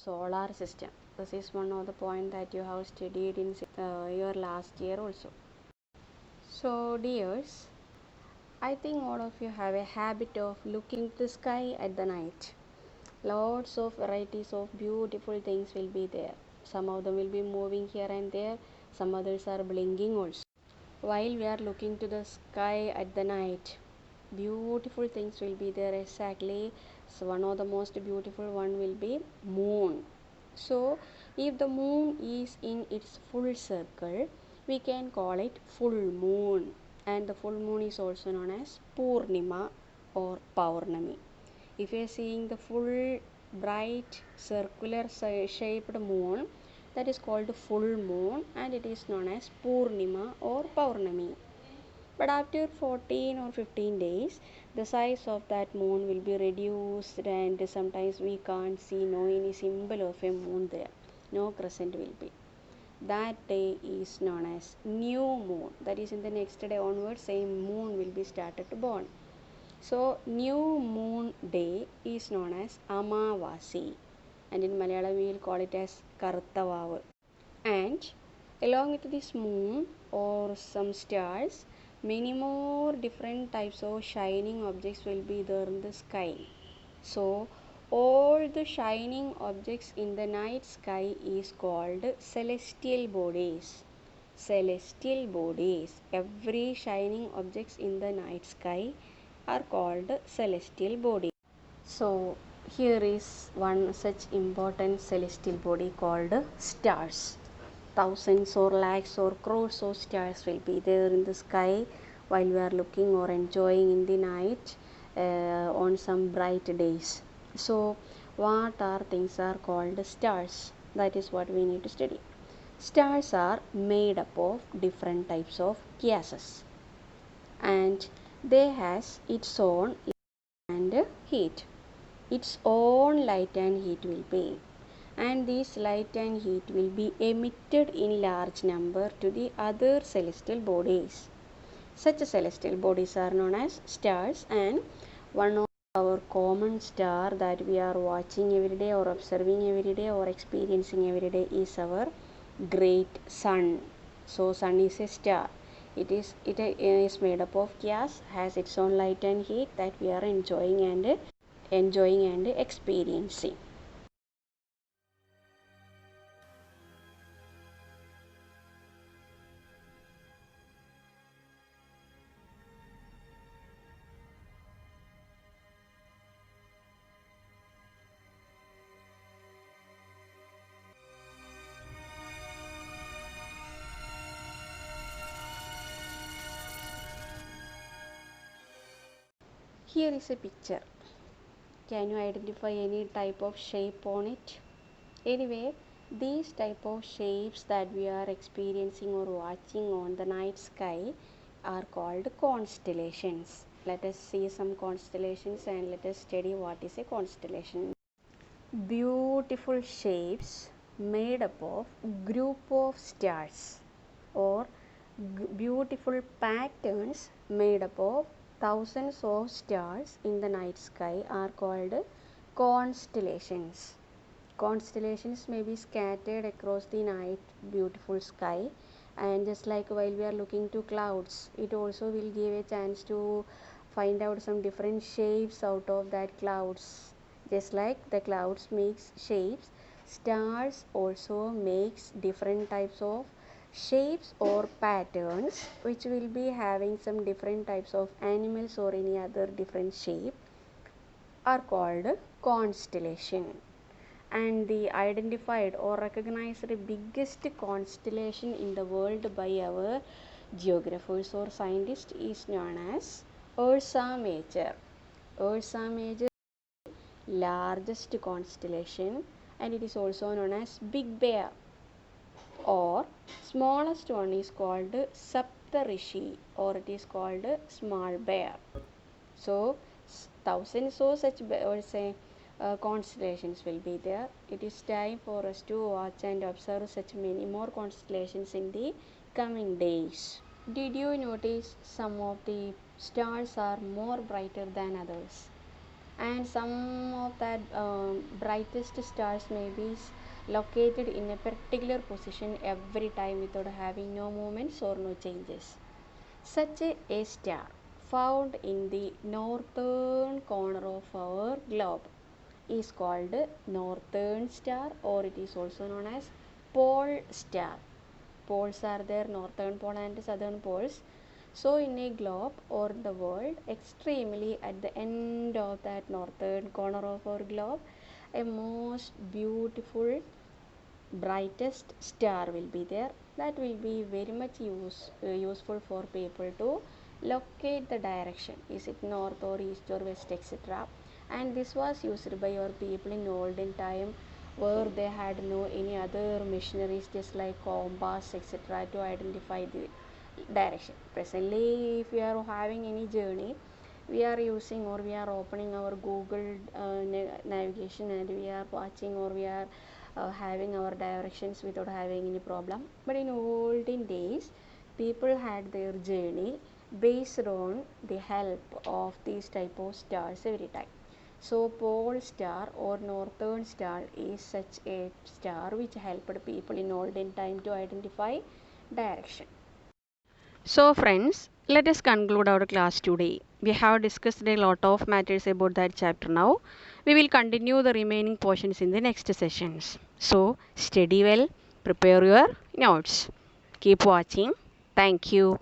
solar system. This is one of the point that you have studied in your last year also. So dears, I think all of you have a habit of looking at the sky at the night. Lots of varieties of beautiful things will be there. Some of them will be moving here and there, some others are blinking also. While we are looking to the sky at the night, beautiful things will be there exactly. So one of the most beautiful one will be moon. So if the moon is in its full circle, we can call it full moon, and the full moon is also known as Purnima or Paurnami. If you are seeing the full bright circular shaped moon, that is called full moon, and it is known as Purnima or Paurnami. But after 14 or 15 days, the size of that moon will be reduced, and sometimes we can't see no any symbol of a moon there. No crescent will be. That day is known as new moon. That is, in the next day onwards, same moon will be started to born. So new moon day is known as Amavasi, and in Malayalam we will call it as Karuttavavu. And along with this moon or some stars, many more different types of shining objects will be there in the sky. So all the shining objects in the night sky is called celestial bodies. Celestial bodies. Every shining objects in the night sky are called celestial bodies. So here is one such important celestial body called stars. Thousands or lakhs or crores of stars will be there in the sky while we are looking or enjoying in the night on some bright days. So what are things are called stars? That is what we need to study. Stars are made up of different types of gases, and they has its own and heat. Its own light and heat will be, and this light and heat will be emitted in large number to the other celestial bodies. Such celestial bodies are known as stars, and one of our common star that we are watching every day or observing every day or experiencing every day is our great sun. So sun is a star. It is made up of gas, has its own light and heat that we are enjoying and experiencing. Here is a picture. Can you identify any type of shape on it? Anyway, these type of shapes that we are experiencing or watching on the night sky are called constellations. Let us see some constellations and let us study what is a constellation. Beautiful shapes made up of group of stars, or beautiful patterns made up of thousands of stars in the night sky are called constellations. Constellations may be scattered across the night beautiful sky, and just like while we are looking to clouds, it also will give a chance to find out some different shapes out of that clouds. Just like the clouds makes shapes, stars also makes different types of shapes or patterns, which will be having some different types of animals or any other different shape, are called constellation. And the identified or recognized biggest constellation in the world by our geographers or scientists is known as Ursa Major. Ursa Major is the largest constellation, and it is also known as Big Bear, or smallest one is called Saptarishi, or it is called Small Bear. So thousands of such constellations will be there. It is time for us to watch and observe such many more constellations in the coming days. Did you notice some of the stars are more brighter than others, and some of that brightest stars may be located in a particular position every time without having no movements or no changes. Such a star found in the northern corner of our globe is called northern star, or it is also known as pole star. Poles are there, northern pole and southern poles. So in a globe or the world, extremely at the end of that northern corner of our globe, a most beautiful brightest star will be there. That will be very much useful for people to locate the direction, is it north or east or west, etc. And this was used by our people in olden time, where they had no any other machineries just like compass, etc., to identify the direction. Presently, if we are having any journey, we are using or we are opening our Google navigation, and we are watching or we are having our directions without having any problem. But in olden days, people had their journey based on the help of these type of stars every time. So pole star or northern star is such a star which helped people in olden time to identify direction. So friends, let us conclude our class today. We have discussed a lot of matters about that chapter now. We will continue the remaining portions in the next sessions. So study well, prepare your notes. Keep watching. Thank you.